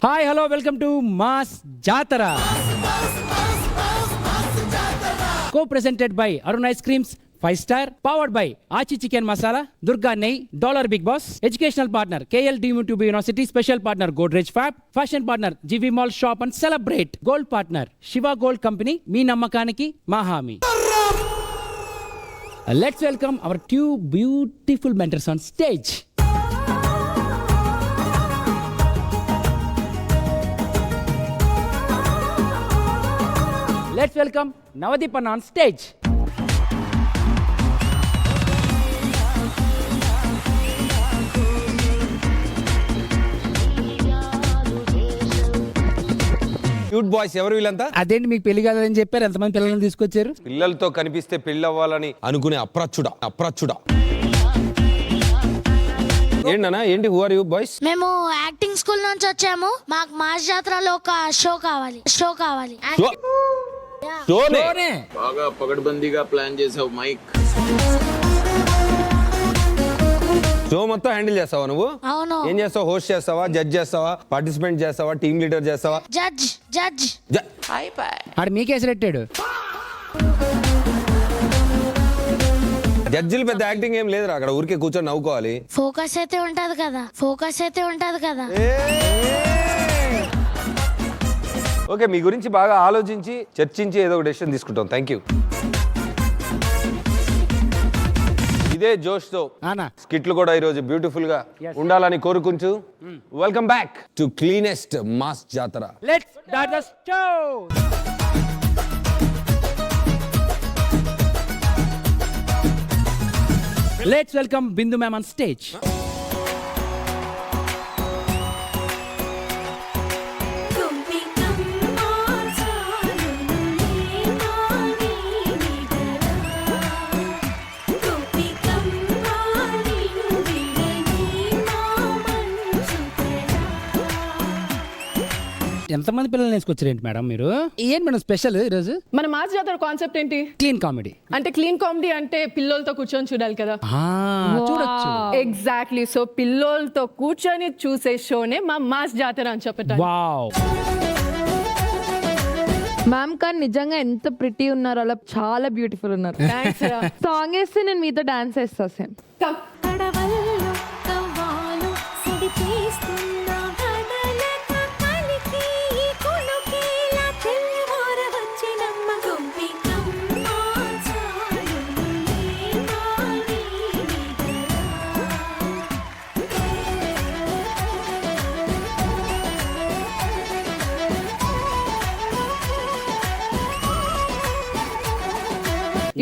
Hi hello welcome to mass Jathara co presented by Arun ice creams 5 star powered by Aachi chicken masala Durga నెయ్ dollar big boss educational partner KL deemed to be university special partner Godrej fab fashion partner GV mall shop and celebrate gold partner Shiva gold company మీ నమ్మకానికి మా హామీ. Let's welcome our 2 beautiful mentors on stage. Let's welcome Navadipan on stage. Cute boys ఎవరు వీళ్ళంతా? అదేంటి మీకు పెళ్లి కాదని చెప్పారు, ఎంతమంది పిల్లల్ని తీసుకొచ్చారు? పిల్లలతో కనిపిస్తే పెళ్లి అవ్వాలని అనుకునే అప్రచుడా ఏంటన్నా ఏంటి? Who are you boys? మేము యాక్టింగ్ స్కూల్ నుంచి వచ్చాము. మాకు మాస్ జాతరలో ఒక షో కావాలి. బాగా పగడ్బందీగా ప్లాన్ చేసావు మైక్. షో మొత్తం హ్యాండిల్ చేస్తావా నువ్వు? అవును. ఏం చేస్తావు? హోస్ట్ చేస్తావా, జడ్జ్ చేస్తావా, పార్టిసిపెంట్ చేస్తావా, టీమ్ లీడర్ చేస్తావా? జడ్జ్ ఆడు మీకేసిరెట్టాడు. జడ్జిలు పెద్ద యాక్టింగ్ ఏం లేదురా, అక్కడ ఊరికే కూర్చొని నవ్వుకోవాలి. ఫోకస్ అయితే ఉంటది కదా. ఓకే, మీ గురించి బాగా ఆలోచించి చర్చించి ఏదో ఒక డెసిషన్ తీసుకుంటాం. Thank you. ఇదే జోష్ తో స్కిట్లు కూడా ఈరోజు బ్యూటిఫుల్ గా ఉండాలని కోరుకుంటూ welcome back to cleanest mass జాతర. Let's start the show. Let's welcome Bindu ma'am on stage. ఎంతమంది పిల్లల్ని వేసుకొచ్చారేంటి మేడం మీరు? ఏంటి మేడం స్పెషల్ ఈరోజు? మన మాస్ జాతర కాన్సెప్ట్ ఏంటి? Clean comedy. అంటే క్లీన్ కామెడీ అంటే పిల్లోలతో కూర్చొని చూడాలి కదా. చూడొచ్చు. ఎగ్జాక్ట్లీ. సో పిల్లోలతో కూర్చొని చూసే షోనే మా మాస్ జాతర అని చెప్పటం. వావ్. మ్యామ్ కానీ నిజంగా ఎంత ప్రిటీ ఉన్నారు, అలా చాలా బ్యూటిఫుల్ ఉన్నారు. సాంగ్ వేస్తే నేను మీతో డాన్స్ వేస్తా సేమ్.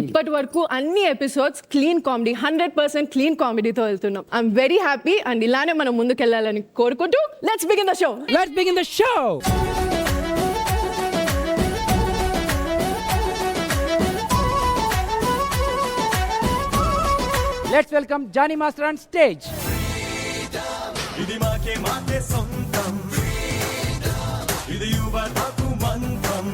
ఇప్పటి వరకు అన్ని ఎపిసోడ్స్ క్లీన్ కామెడీ, 100% క్లీన్ కామెడీతో వెళ్తున్నాం. ఐఎమ్ వెరీ హ్యాపీ అండ్ ఇలానే మనం ముందుకెళ్ళాలని కోరుకుంటూ let's begin the show. Let's welcome Johnny Master on stage. ఇది మాకే మాకే సొంతం, ఇది యువతకు మంత్రం,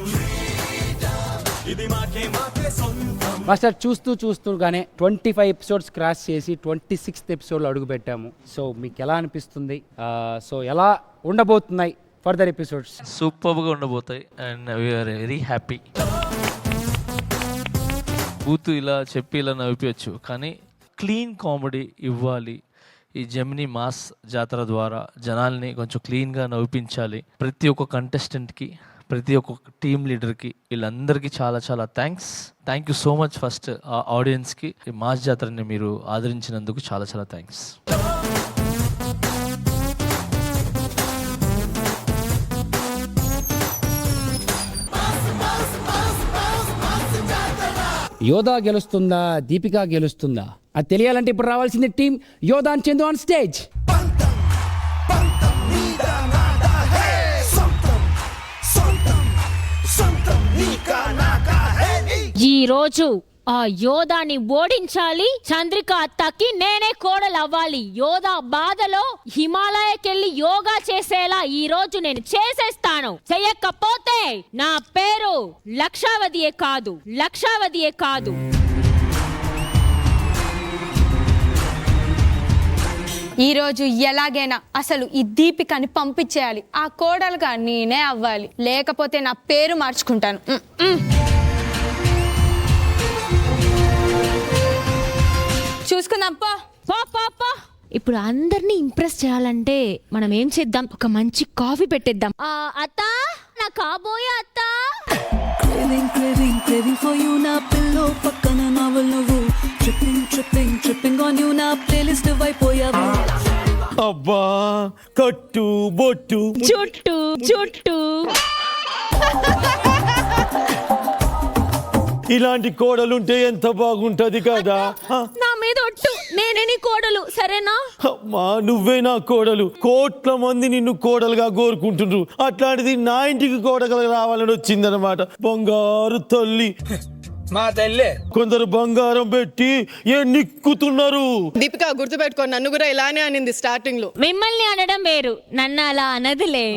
ఇది మాకే మాకే సొంతం. మాస్టర్ చూస్తూగానే 25 ఎపిసోడ్స్ క్రాస్ చేసి 26th ఎపిసోడ్లో అడుగు పెట్టాము. సో మీకు ఎలా అనిపిస్తుంది? సో ఎలా ఉండబోతున్నాయి ఫర్దర్ ఎపిసోడ్స్? సూపర్గా ఉండబోతాయి అండ్ వీఆర్ వెరీ హ్యాపీ. బూతు ఇలా చెప్పి ఇలా నవ్విపోవచ్చు, కానీ క్లీన్ కామెడీ ఇవ్వాలి. ఈ జెమినీ మాస్ జాతర ద్వారా జనాల్ని కొంచెం క్లీన్గా నవ్వించాలి. ప్రతి ఒక్క కంటెస్టెంట్కి, ప్రతి ఒక్క టీమ్ లీడర్కి, వీళ్ళందరికీ చాలా చాలా thank you so much. First ఆ ఆడియన్స్కి ఈ మాస్ జాతరని మీరు ఆదరించినందుకు చాలా చాలా థ్యాంక్స్. యోధా గెలుస్తుందా, దీపిక గెలుస్తుందా? అది తెలియాలంటే ఇప్పుడు రావాల్సింది టీమ్ యోధా అండ్ చందు ఆన్ స్టేజ్. ఈ రోజు ఆ యోధాని ఓడించాలి. చంద్రిక అత్తకి నేనే కోడలవ్వాలి. యోధా బాధలో హిమాలయకెళ్ళి యోగా చేసేలా ఈ రోజు నేను చేసేస్తాను. చెయ్యకపోతే నా పేరు లక్షావధియే కాదు. ఈరోజు ఎలాగైనా అసలు ఈ దీపికని పంపించేయాలి. ఆ కోడలుగా నేనే అవ్వాలి, లేకపోతే నా పేరు మార్చుకుంటాను. చూసుకుందాం పో. పా ఇప్పుడు అందరినీ ఇంప్రెస్ చేయాలంటే మనం ఏం చేద్దాం, ఒక మంచి కాఫీ పెట్టేద్దాం. అత్త, నా కాబోయే అత్త. Craving for you నా పిల్లో పక్కన నావల్ నువ్వు tripping on you నా ప్లేలిస్ట్ అయిపోయావు. అబ్బా కట్టు బొట్టు చుట్టూ ఇలాంటి కోడలుంటే ఎంత బాగుంటది కదా. నా మీద ఒట్టు, నేనే నీ కోడలు, సరేనా? అమ్మా నువ్వే నా కోడలు. కోట్ల మంది నిన్ను కోడలుగా కోరుకుంటుండ్రు, అట్లాంటిది నా ఇంటికి కోడలుగా రావాలని వచ్చిందనమాట. బంగారు తల్లి, మా తల్లి. కొందరు బంగారం పెట్టి నిక్కుతున్నారు. దీపిక గుర్తుపెట్టుకో, నన్ను కూడా ఇలానే అనింది స్టార్టింగ్ లో. మిమ్మల్ని అనడం వేరు, నన్ను అలా అనదులే.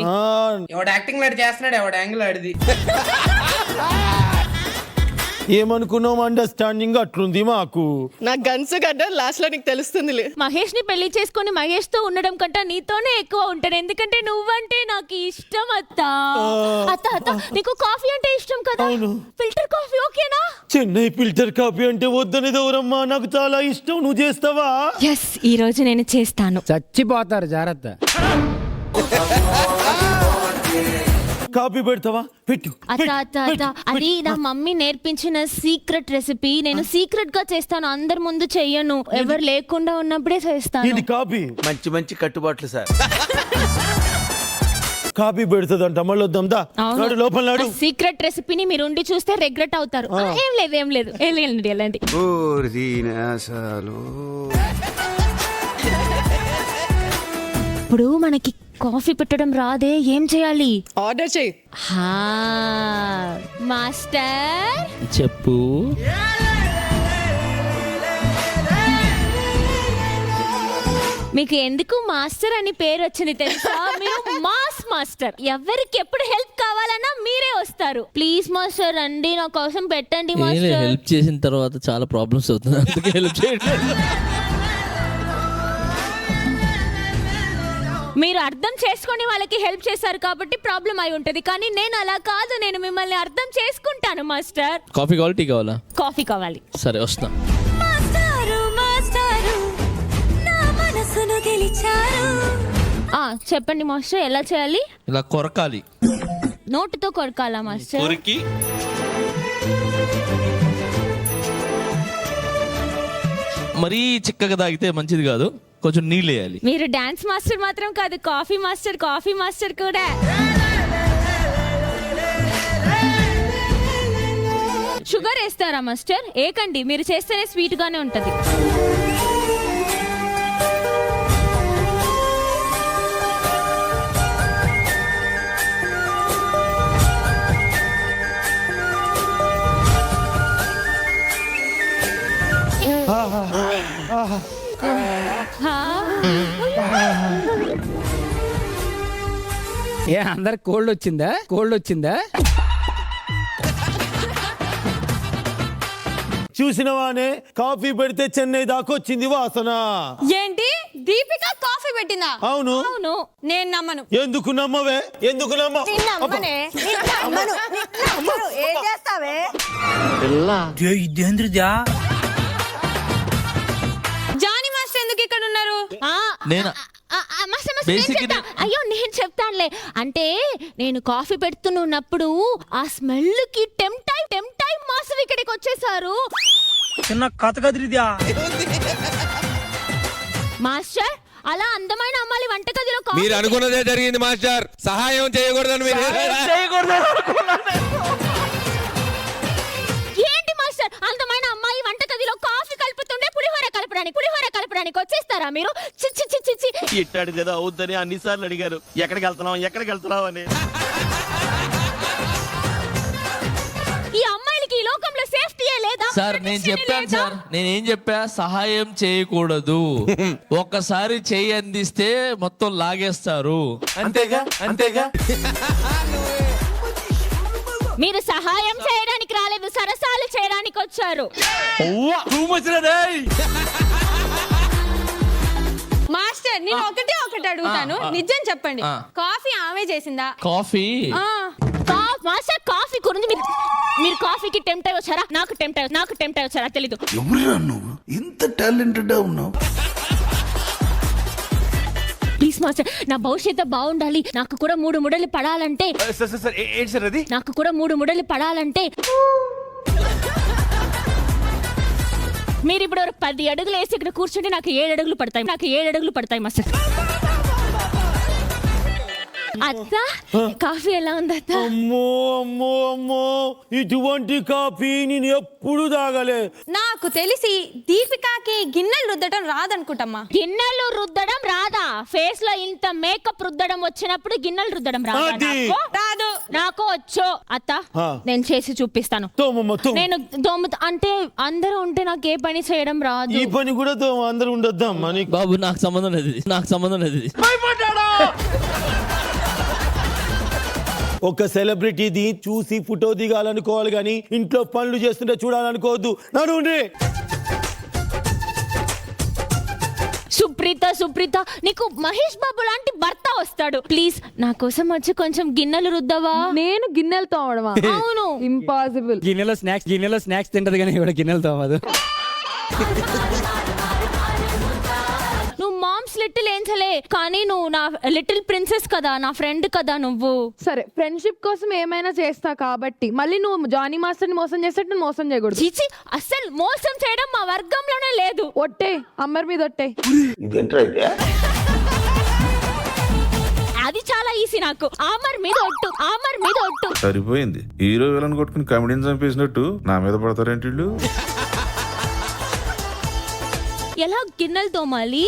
ఎవడ యాక్టింగ్ లాడి చేస్తున్నాడు, ఎవడ యాంగిల్ ఆడిది. ఏమనుకున్నాం, అండర్స్టాండింగ్ అట్లుంది మాకు. నా గన్స్ గడ్డ లాస్ట్ లో నీకు తెలుస్తుందిలే. మహేష్ ని పెళ్లి చేసుకుని మహేష్ తో ఉండడం కంటే నీతోనే ఎక్కువ ఉంటాను, ఎందుకంటే నువ్వంటే నాకు ఇష్టం. అత్త నీకు కాఫీ అంటే ఇష్టం కదా, ఫిల్టర్ కాఫీ ఓకేనా? చెన్నై ఫిల్టర్ కాఫీ అంటే వద్దని దూరమ్మా, నాకు చాలా ఇష్టం. నువ్వు చేస్తావా? ఎస్, ఈ రోజు నేను చేస్తాను. చచ్చిపోతారు, జాగ్రత్త. కాఫీ పెడతావా? పెట్టు. అత్త అది నా మమ్మీ నేర్పించిన సీక్రెట్ రెసిపీ. నేను సీక్రెట్ గా చేస్తాను, అందరి ముందు చెయ్యను, ఎవరు లేకుండా ఉన్నప్పుడే చేస్తాను. ఇది కాఫీ. మంచి కట్టుబాట్లు సార్. కాఫీ పెడుతుందంట, మళ్ళీ వద్దాందా లోపల నాడు. సీక్రెట్ రెసిపీని మీరు ఉండి చూస్తే రిగ్రెట్ అవుతారు. ఏం లేదు వెళ్ళండి. ఇప్పుడు మనకి కాఫీ పెట్టడం రాదే, ఏం చేయాలి? ఆర్డర్ చేయి. మాస్టర్ చెప్పు. మీకు ఎందుకు మాస్టర్ అని పేరు వచ్చింది తెలుసా? మీరు మాస్టర్. ఎవరికి ఎప్పుడు హెల్ప్ కావాలన్నా మీరే వస్తారు. ప్లీజ్ మాస్టర్ రండి, నా కోసం పెట్టండి మాస్టర్. హెల్ప్ చేసిన తర్వాత చాలా ప్రాబ్లమ్స్ అవుతుంది, అందుకే హెల్ప్ చేయండి. మీరు అర్థం చేసుకొని వాళ్ళకి హెల్ప్ చేశారు కాబట్టి ప్రాబ్లం అయి ఉంటది, కానీ నేను అలా కాదు, నేను మిమ్మల్ని అర్థం చేసుకుంటాను మాస్టర్. కాఫీ కావాలి, టీ కావాలా? కాఫీ కావాలి. సరే వస్తా. చెప్పండి మాస్టర్, ఎలా చేయాలి? ఇలా కొరకాలి. నోటుతో కొరకాలా మాస్టర్? కొరికి మరీ చిక్కగా తాగితే మంచిది కాదు, కొంచెం నీళ్ళు వేయాలి. మీరు డాన్స్ మాస్టర్ మాత్రం కాదు, కాఫీ మాస్టర్ కూడా. షుగర్ వేస్తారా మాస్టర్? ఏకండి, మీరు చేస్తేనే స్వీట్ గానే ఉంటది. అందరు కోల్డ్ వచ్చిందా? చూసినవానే, కాఫీ పెడితే చెన్నై దాకా వచ్చింది వాసన. ఏంటి, దీపిక కాఫీ పెట్టిందా? అవును. నేను నమ్మను. ఎందుకు నమ్మవే? ఎందుకు నమ్మవు? ఏం చేస్తావే? జానీ మాస్టర్ ఎందుకు ఇక్కడ ఉన్నారు? అయ్యో నేను చెప్తానులే. అంటే నేను కాఫీ పెడుతున్నప్పుడు ఆ స్మెల్ కి టెంప్ట్ అయి మాస్టర్ ఇక్కడికి వచ్చేసారు. మాస్టర్, అలా అందమైన అమ్మాయి వంటగదిలో మీరు అనుకున్నదే జరిగింది మాస్టర్. సహాయం చేయకూడదని మీరు ఏంటి మాస్టర్? అందమైన అమ్మాయి వంటగదిలో కాఫీ కలుపుతుండే పులిహోర కలపడానికి వచ్చేస్తారా మీరు? ఇట్టాడిదేదో అవుద్దని అన్నిసార్లు అడిగారు, ఎక్కడికి వెళ్తున్నావు అని. ఈ అమ్మాయిలకి ఈ లోకంలో సేఫ్టీయే లేదా? సార్ నేను చెప్పాను సార్, నేనేం చెప్పా, సహాయం చేయకూడదు. ఒక్కసారి చెయ్యి అందిస్తే మొత్తం లాగేస్తారు. అంతేగా. మీరు సహాయం చేయడానికి రాలేదు, సరసాలు చేయడానికి వచ్చారు. మాస్టర్ మాస్టర్ నేను ఒకటి అడుగుతాను, నిజం చెప్పండి. కాఫీ ఆమె చేసిందా? కాఫీ మాస్టర్ కాఫీ గురించి మీరు కాఫీకి టెంప్ట్ అయ్యి వచ్చారా? నాకు టెంప్ట్ అయ్యి వచ్చారా తెలీదు. ఎవరురా నువ్వు ఇంత టాలెంటెడ్ ఉన్నావు? ప్లీజ్ మాస్టర్, నా భవిష్యత్తు బాగుండాలి, నాకు కూడా 3 ముడలు పడాలంటే నాకు కూడా 3 ముడలు పడాలంటే మీరు ఇప్పుడు 10 అడుగులు వేసి ఇక్కడ కూర్చుంటే నాకు 7 అడుగులు పడతాయి మాస్టర్. అత్త కాఫీ ఎలా ఉంది అత్త? అమ్మో అమ్మో అమ్మో, ఇటువంటి కాఫీ నేను ఎప్పుడు తాగలే. నాకు తెలిసి దీపికాకి గిన్నెలు రుద్దడం రాదనుకుంటమ్మా. గిన్నెలు రుద్దడం రాదా? ఫేస్ లో ఇంత మేకప్ రుద్దడం వచ్చినప్పుడు గిన్నెలు రుద్దడం రాదు. నాకు వచ్చు అత్త, నేను చేసి చూపిస్తాను. నేను అంటే అందరూ ఉంటే నాకు ఏ పని చేయడం రాదు. ఈ పని కూడా అందరూ ఉండొద్దమ్మా. బాబు నాకు సంబంధం లేదు. ఒక సెలబ్రిటీది చూసి ఫోటో దిగాలనుకోవాలి కానీ ఇంట్లో పనులు చేస్తుంటే చూడాలనుకోవద్దు. నడుండి. సుప్రీత నీకు మహేష్ బాబు లాంటి భర్త వస్తాడు. ప్లీజ్ నా కోసం వచ్చి కొంచెం గిన్నెలు రుద్దవా? నేను గిన్నెలు తోమడమా? అవును, ఇంపాసిబుల్. గిన్నెలో స్నాక్స్ తింటది కానీ ఇవిడ గిన్నెలు తోమదు. నువ్వు మామ్స్ లిటిల్ ఏంచలే కానీ నువ్వు నా లిటిల్ ప్రిన్సెస్ కదా, నా ఫ్రెండ్ కదా నువ్వు. సరే ఫ్రెండ్షిప్ కోసం ఏమైనా చేస్తా కాబట్టి మళ్ళీ నువ్వు జానీ మాస్టర్ ని మోసం చేసేట్టు నువ్వు మోసం చేయకూడదు. చీచి, అస్సలు మోసం చేయడం మా వర్గంలోనే లేదు. ఒట్టే అమ్మర్ మీద ఒట్టే. అది చాలా ఈజీ నాకు. ఆమర్ మీద ఒట్టు. సరిపోయింది. హీరో విలన్ కొట్టుకుని కమెడీని చంపేసినట్టు నా మీద పడతారేంటి వీళ్ళు? ఎలా గిన్నెలు తోమాలి?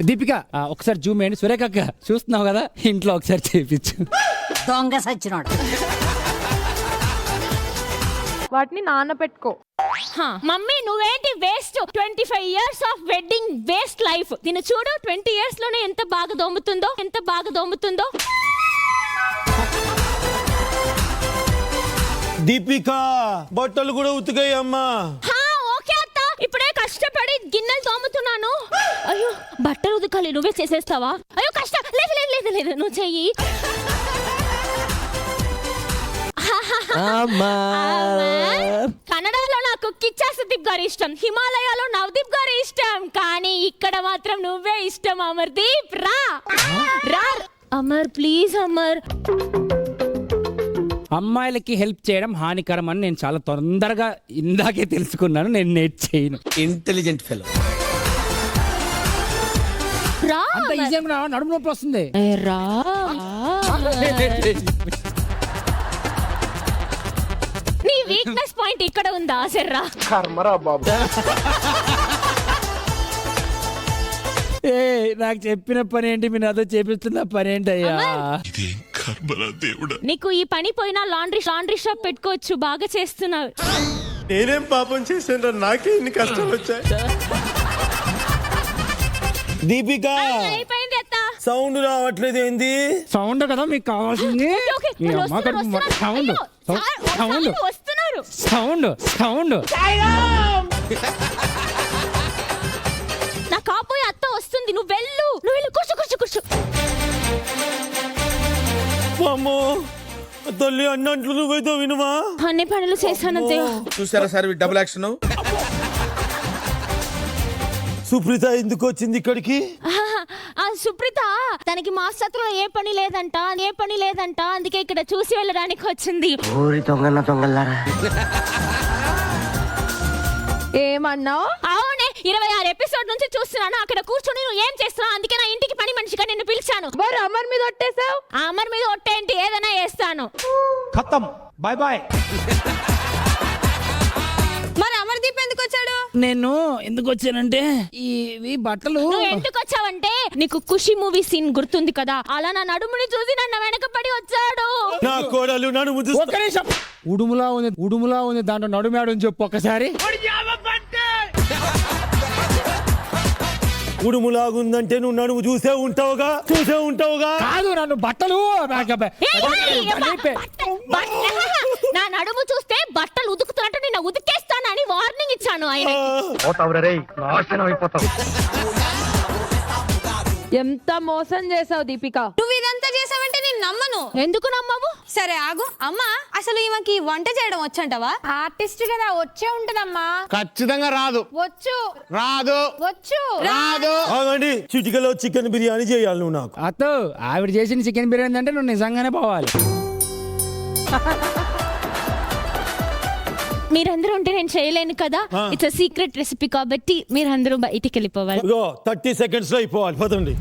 దీపిక ఒకసారి జూమ్ అయ్యండి. సురేఖ చూస్తున్నావు కదా, ఇంట్లో ఒకసారి చేయించు. దొంగ సచ్చినోడు. వాటిని నానబెట్టుకో. మమ్మీ నువ్వేంటి waste? 25 years of wedding waste life. దీన్ని చూడు, 20 years లోనే ఎంత బాగా దోముతుందో. దీపిక బట్టలు కూడా ఉతికాయి అమ్మా. ఓకే అత్త, ఇప్పుడే కష్టపడి గిన్నెలు తోముతున్నాను. అయ్యో బట్టలు ఉతకాలి, నువ్వే చేసేస్తావా? అయ్యో కష్టం. లేదు నువ్వు చెయ్యి. కన్నడలో నాకు కిచ్చా సుదీప్ గారు ఇష్టం, హిమాలయాలో నవదీప్ గారు ఇష్టం, కానీ ఇక్కడ మాత్రం నువ్వే ఇష్టం. అమర్దీప్ రా. అమర్ ప్లీజ్ అమర్. అమ్మాయిలకి హెల్ప్ చేయడం హానికరం అని నేను చాలా తొందరగా ఇందాకే తెలుసుకున్నాను. నేను నెట్ చేయను. Intelligent fellow. అంత ఈజీగా నడుము నొప్పి వస్తుంది. నీ వీక్నెస్ పాయింట్ ఇక్కడ ఉందా? సర్రా కర్మరా బాబు. నాకు చెప్పిన పని ఏంటి, మీరు నాతో చేపిస్తున్న పని ఏంటి అయ్యా? నీకు ఈ పని పోయినా లాండ్రీ షాప్ పెట్టుకోవచ్చు. బాగా చేస్తున్నావు. నేనేం పాపం చేశాను, నాకే ఇన్ని కష్టాలు వచ్చాయి. దీపిక అయిపోయింది అత్త. సౌండ్ రావట్లేదు. ఏంది సౌండ్ కదా మీకు కావాల్సింది? సౌండ్. నా కాబోయే అత్త వస్తుంది. నువ్వు వెళ్ళు కూర్చో. అమ్మో తల్లి, అన్నంట్లు నువ్వేదో వినుమా? అన్ని పనులు చేశానంతే. చూసారా సార్ డబుల్ యాక్షన్. సుప్రీత ఎందుకు వచ్చింది ఇక్కడికి? సుప్రీత తనకి మాస్టర్లో ఏ పని లేదంట, అందుకే ఇక్కడ చూసి వెళ్ళడానికి వచ్చింది. ఏమన్నావు? అవునే, 26 ఎపిసోడ్ నుంచి చూస్తున్నాను. అక్కడ కూర్చొని నువ్వు ఏం చేస్తున్నావు? అందుకే నా ఇంటికి పని మనిషిగా నిన్ను పిలిచాను. మరి అమర్ మీద ఒట్టేసావు. అమర్ మీద ఒట్టేంటి? ఏదైనా చేస్తాను. ఖతం. Bye bye. మరి అమర్దీప్ ఎందుకు వచ్చాడు? నేను ఎందుకు వచ్చానంటే ఇవి బట్టలు. నువ్వు ఎందుకు వచ్చావంటే నీకు ఖుషి మూవీ సీన్ గుర్తుంది కదా, అలా నా నడుముని చూసి నన్ను వెనకపడి వచ్చాడు. నా కోడలు నడుము చూసి. ఒక్క నిమిషం. ఉడుములా ఉంది దాంట్లో నడుమాడు అని చెప్పు ఒకసారి. ఉడుములాగుందంటే నువ్వు నడుము చూసే ఉంటావుగా. కాదు, నన్ను బట్టలు నా నడుము చూస్తే బట్టలు ఉతుకుతున్నట్టు నిన్న ఉతికేస్తానని వార్నింగ్ ఇచ్చాను ఆయన. ఎంత మోసం చేసావు దీపిక. నువ్వు ఇదంతా చేసావంటే నేను నమ్మను. ఎందుకు నమ్మవు? సరే ఆగు. అమ్మా అసలు ఈమెకి వంట చేయడం వచ్చంటవా? ఆర్టిస్ట్ కదా, వచ్చే ఉంటదమ్మా. ఖచ్చితంగా రాదు. వచ్చు. రాదు. వచ్చు. రాదు. ఆగండి, చిటికలో చికెన్ బిర్యానీ చేయాలి నువ్వు నాకు. అత్తో ఆవిడ చేసిన చికెన్ బిర్యానీ అంటే నువ్వు నిజంగానే పోవాలి. మీరందరూ ఉంటే నేను చేయలేను కదా. ఇట్స్ సీక్రెట్ రెసిపీ కాబట్టి మీరందరూ బయటికి వెళ్ళిపోవాలి. 30 seconds లో అయిపోవాలి. పదండి.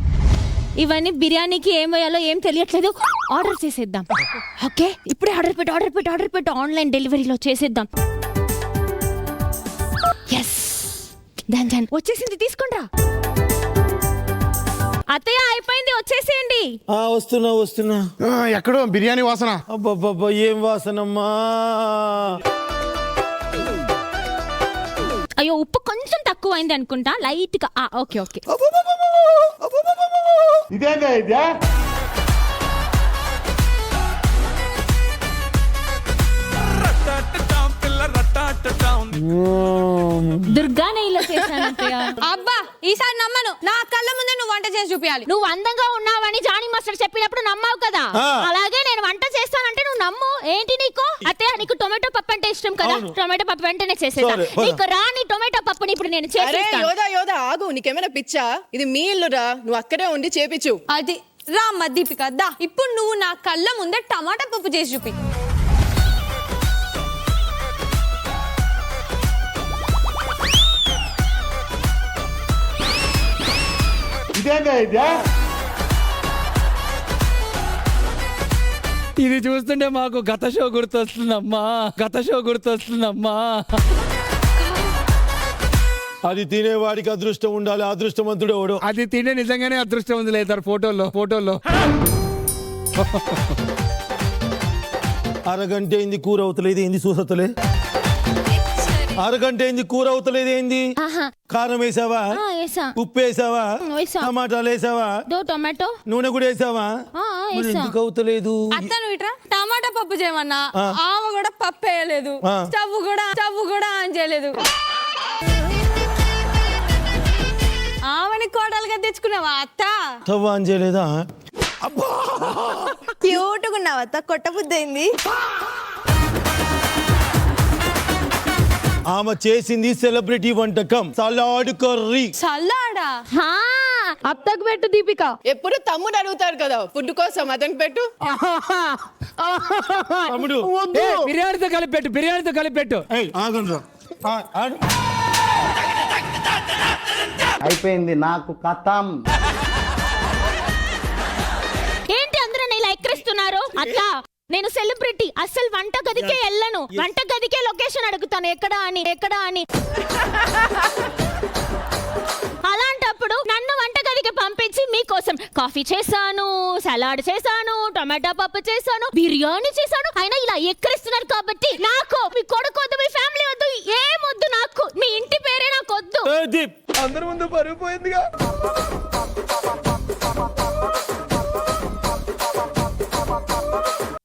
ఇవన్నీ బిర్యానీకి ఏం వేయాలో ఏం తెలియట్లేదు. ఆర్డర్ చేసేద్దాం. ఓకే, ఇప్పుడే ఆర్డర్ పెట్టు. ఆన్లైన్ డెలివరీలో చేసేద్దాం. ఎస్, దాని వచ్చేసింది, తీసుకోండి. అత్తయ్య అయిపోయింది, వచ్చేసేయండి. వస్తున్నా. ఎక్కడో బిర్యానీ వాసన. అబ్బబ్బబ్బా, ఏం వాసనమ్మా. అయ్యో, ఉప్పు కొంచెం తక్కువ అయింది అనుకుంటా, లైట్ గా. ఓకే. ఇదేందా ఇదే? దుర్గా నెయ్యిలో చేశాను అత్తయ్య. అబ్బా, ఈసారి నమ్మను. నా కళ్ళ ముందే నువ్వు వంట చేసి చూపించాలి. నువ్వు అందంగా ఉన్నావని జానీ మాస్టర్ చెప్పినప్పుడు నమ్మావు కదా, అలాగే నేను వంట చేస్తానంటే నువ్వు నమ్ము. ఏంటి నీకు? అత్తయ్య, నీకు టొమాటో పప్పు అంటే ఇష్టం కదా, టొమాటో పప్పు వెంటనే చేసేస్తా. నీకు రాని టొమాటో పప్పుని ఇప్పుడు నేను చేసేస్తాను. యోదా ఆగు, నీకేమైనా పిచ్చా? ఇది మీ ఇల్లురా, నువ్వు అక్కడే ఉండి చేపించు. అది రామ్మ దీపిక, దా ఇప్పుడు నువ్వు నా కళ్ళ ముందే టమాటా పప్పు చేసి చూపి. ఇదేందా ఇదే? ఇది చూస్తుంటే మాకు గత షో గుర్తొస్తుందమ్మా. అది తినేవాడికి అదృష్టం ఉండాలి. అదృష్టవంతుడు ఎవడు? అది తినే నిజంగానే అదృష్టం ఉంది లేదు ఫోటోల్లో. అరగంట అయింది కూర అవుతలేదు ఏంది? చూసతలే. అరగంట అయింది కూర అవుతలేదు ఏంది? కారం వేసావా? ఉప్పు వేసావా? టమాటాలు వేసావా? టొమాటో నూనె కూడా వేసావా? ఎందుకు అవుతలేదు? అత్తను ఇట్రా, టమాటా పప్పు చేయమన్నా ఆవ కూడా పప్పు వేయలేదు, స్టవ్ కూడా ఆన్ చేయలేదు. ఆవని కోడలుగా తెచ్చుకున్నావా అత్త? స్టవ్ ఆన్ చేయలేదా? క్యూట్ గా ఉన్నావా అత్త? కొట్టబుద్ధి అయింది. ఆమె చేసింది సెలబ్రిటీ వంటకం, సలాడ్ కర్రీ. సలాడా? అత్తకు పెట్టు దీపిక. ఎప్పుడు తమ్ముడు అడుగుతాడు కదా ఫుడ్ కోసం, అతనికి పెట్టు. తమ్ముడు బిర్యానీతో కలిపెట్టు. అయిపోయింది నాకు కథం. ఏంటి అందరూ ఇలా ఎక్కిరిస్తున్నారు? అట్లా నేను సెలబ్రిటీ, అస్సలు వంట గదికే వెళ్ళను. వంట గదికే లొకేషన్ అడుగుతాను, ఎక్కడా అని. అలాంటప్పుడు నన్ను వంట గదికి పంపించి మీకోసం కాఫీ చేశాను, సలాడ్ చేశాను, టమాటా పప్పు చేశాను, బిర్యానీ చేశాను. అయినా ఇలా ఎక్కిరిస్తున్నారు కాబట్టి నాకు మీ కొడుకు వద్దు, మీ ఫ్యామిలీ వద్దు, ఏమొద్దు నాకు. మీ ఇంటి పేరే నాకు వద్దు. అందరి ముందు పరుగు పోయిందిగా.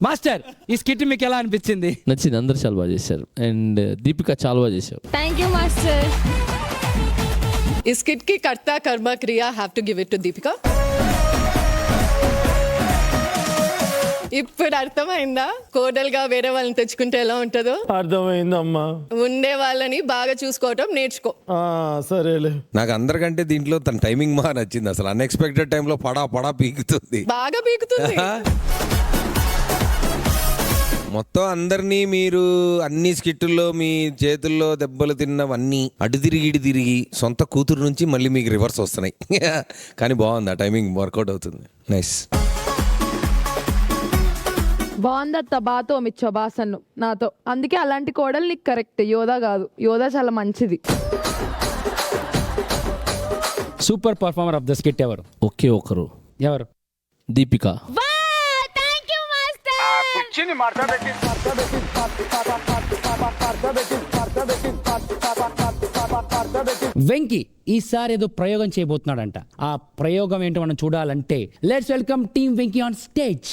మాస్టర్, ఈ స్కిట్ మీకు ఎలా అనిపించింది? నచ్చింది, అందరు చాలా బాగా చేశారు. అండ్ దీపిక చాలా బాగా చేశారు. Thank you master. ఈ స్కిట్ కి కర్త కర్మ క్రియ have to give it to Deepika. ఇప్పుడు అర్థమైందా కోడలుగా వేరే వాళ్ళని తెచ్చుకుంటే ఎలా ఉంటుందో? అర్థమైందమ్మా. ఉండే వాళ్ళని బాగా చూసుకోవటం నేర్చుకో. సరేలే. నాకు అందరికంటే దీంట్లో తన టైమింగ్ బాగా నచ్చింది. అసలు అన్ఎక్స్పెక్టెడ్ టైంలో పడా పీకుతుంది, బాగా పీకుతుంది. మొత్తం అందరినీ మీరు అన్ని స్కిట్టుల్లో మీ చేతుల్లో దెబ్బలు తిన్నవన్నీ అటు తిరిగి సొంత కూతురు నుంచి మళ్ళీ మీకు రివర్స్ వస్తున్నాయి. కానీ బాగుంది, ఆ టైమింగ్ వర్కౌట్ అవుతుంది. నైస్. బాగుందత్త, బాతో మిచ్చో బాసన్ను నాతో. అందుకే అలాంటి కోడలు నీకు కరెక్ట్. యోధా కాదు, యోధా చాలా మంచిది. Super performer of the skit ఎవరు? ఒకే ఒకరు. ఎవరు? దీపిక. వెంకీ ఈసారి ఏదో ప్రయోగం చేయబోతున్నాడంట. ఆ ప్రయోగం ఏంటో మనం చూడాలంటే let's welcome team Venky on stage.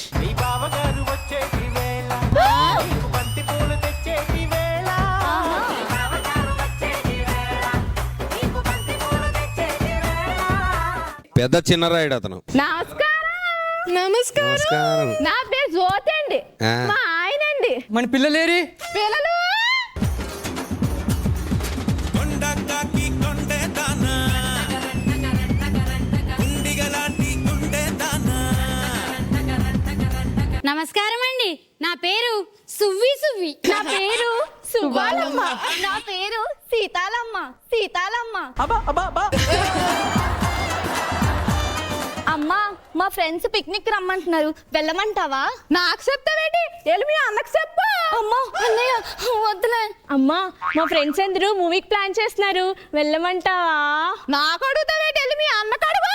పెద్ద చిన్నరాయుడు అతను. నమస్కారం. నా పేరు జ్యోతి అండి. ఆ. మా ఆయన అండి. మన పిల్లలేరి పిల్లలు నమస్కారం అండి. నా పేరు సువ్వి. నా పేరు సుబాలమ్మ. నా పేరు సీతాలమ్మ. అమ్మా, మా ఫ్రెండ్స్ పిక్నిక్ రమ్మంటున్నారు, వెళ్ళమంటావా? నాకు చెప్తావేంటి? వెళ్ళి మీ అన్నకు చెప్పు. అమ్మా అన్నయ్య వద్దులే. అమ్మా మా ఫ్రెండ్స్ అందరూ మూవీకి ప్లాన్ చేస్తున్నారు, వెళ్ళమంటావా? నాకు అడుగుతావేంటి? వెళ్ళి మీ అన్నకు అడుగు.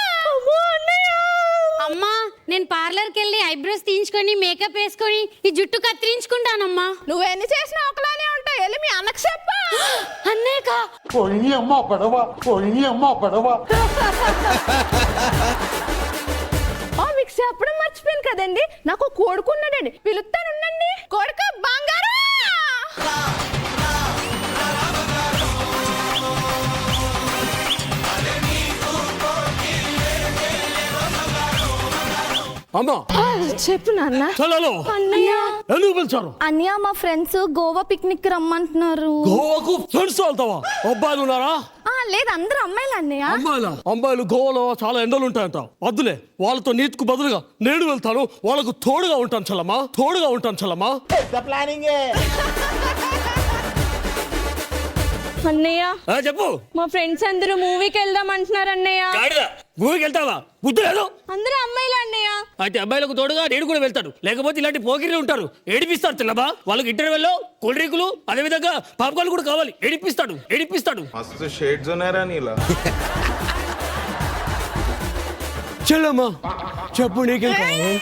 అమ్మా, నేను పార్లర్కి వెళ్ళి ఐబ్రోస్ తీయించుకొని మేకప్ వేసుకొని ఈ జుట్టు కత్తిరించుకుంటానమ్మా. నువ్వెన్ని చేసినా ఒకలానే ఉంటావు. వెళ్ళి మీ అన్నకు చెప్పు. అన్నయ్యక మీకు చెప్పడం మర్చిపోయాను కదండి, నాకు కొడుకున్నాడండి, పిలుస్తానుండండి. కొడుకు బంగారు. అమ్మా చెప్పు నాన్న. చలో అన్నయ్య ఎందుకు పిలిచారు? అన్నయ్య, మా ఫ్రెండ్స్ గోవా పిక్నిక్ రమ్మంటున్నారు. గోవాకు ఫ్రెండ్స్ వెళ్తావా? అబ్బాయిలు ఉన్నారా? లేదు, అందరూ అమ్మాయిలు అన్నయ్య. అమ్మాయిలు గోవాలో చాలా ఎండలు ఉంటాయంట. వద్దులే, వాళ్ళతో నీటికి బదులుగా నేను వెళ్తాను. వాళ్ళకు తోడుగా ఉంటాను చల్లమ్మా. అన్నయ్య చెప్పు. మా ఫ్రెండ్స్ అందరూ మూవీకి వెళ్దాం అంటున్నారు అన్నయ్య. ఊరికి వెళ్తావా? బుద్ధి లేదు. అందరూ అమ్మాయిలు అన్నయ్య. అయితే అబ్బాయిలకు తోడుగా నేను కూడా వెళ్తాను. లేకపోతే ఇలాంటి పోకిరి ఉంటారు, ఏడిపిస్తారు తెల్లబా. వాళ్ళకి ఇంటర్వెల్లో కూల్ డ్రింకులు, అదే విధంగా పాప్కార్న్ కూడా కావాలి. ఏడిపిస్తాడు. మస్తు షేడ్స్ ఉన్నారా నీలా? చెల్లమ్మా చెప్పు, నీకేం కావాలి?